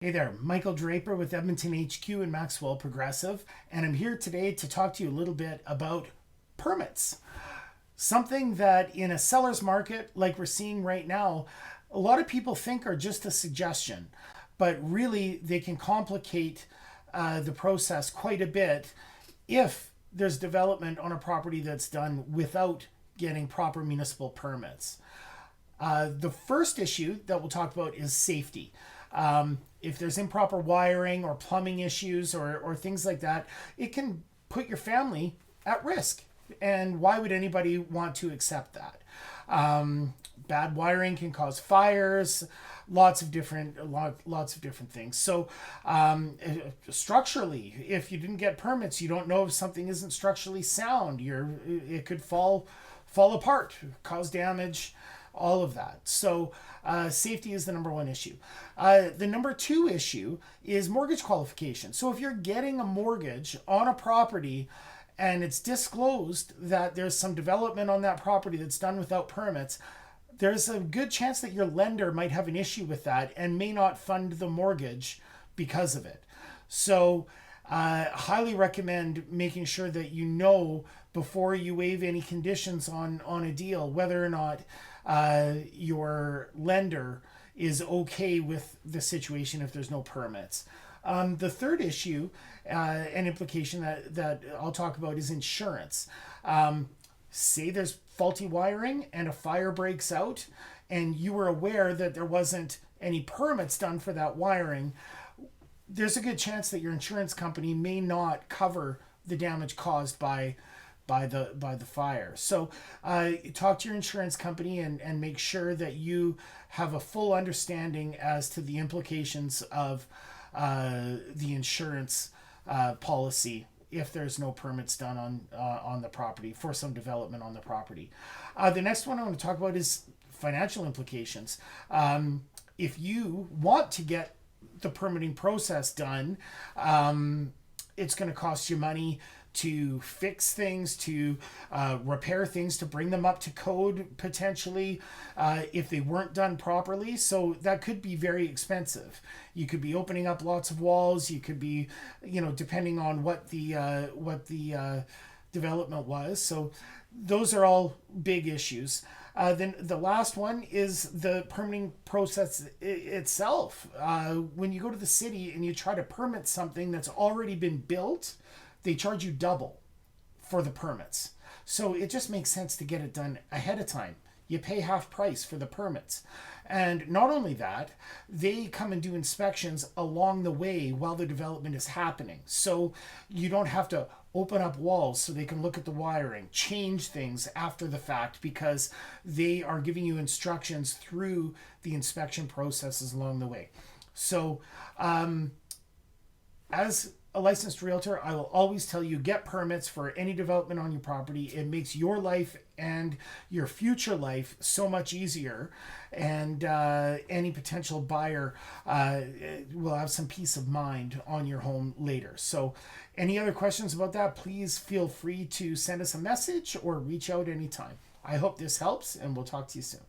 Hey there, Michael Draper with Edmonton HQ and Maxwell Progressive, and I'm here today to talk to you a little bit about permits. Something that in a seller's market like we're seeing right now, a lot of people think are just a suggestion, but really they can complicate the process quite a bit if there's development on a property that's done without getting proper municipal permits. The first issue that we'll talk about is safety. If there's improper wiring or plumbing issues or things like that, it can put your family at risk. And why would anybody want to accept that? Bad wiring can cause fires, lots of different things. So structurally, if you didn't get permits, you don't know if something isn't structurally sound. It could fall apart, cause damage, all of that. So safety is the number one issue. The number two issue is mortgage qualification. So if you're getting a mortgage on a property and it's disclosed that there's some development on that property that's done without permits, there's a good chance that your lender might have an issue with that and may not fund the mortgage because of it. So highly recommend making sure that you know before you waive any conditions on a deal whether or not your lender is okay with the situation if there's no permits. The third issue and implication that I'll talk about is insurance. Say there's faulty wiring and a fire breaks out and you were aware that there wasn't any permits done for that wiring, there's a good chance that your insurance company may not cover the damage caused by the fire. So talk to your insurance company and make sure that you have a full understanding as to the implications of the insurance policy if there's no permits done on the property for some development on the property. The next one I want to talk about is financial implications. If you want to get the permitting process done, it's going to cost you money to fix things, to repair things, to bring them up to code potentially if they weren't done properly. So that could be very expensive. You could be opening up lots of walls. You could be, depending on what the development was. So those are all big issues. Then the last one is the permitting process itself. When you go to the city and you try to permit something that's already been built, they charge you double for the permits. So it just makes sense to get it done ahead of time. You pay half price for the permits. And not only that, they come and do inspections along the way while the development is happening. So you don't have to open up walls so they can look at the wiring, change things after the fact because they are giving you instructions through the inspection processes along the way. So as a licensed realtor, I will always tell you get permits for any development on your property. It makes your life and your future life so much easier, and any potential buyer will have some peace of mind on your home later. So any other questions about that, please feel free to send us a message or reach out anytime. I hope this helps, and we'll talk to you soon.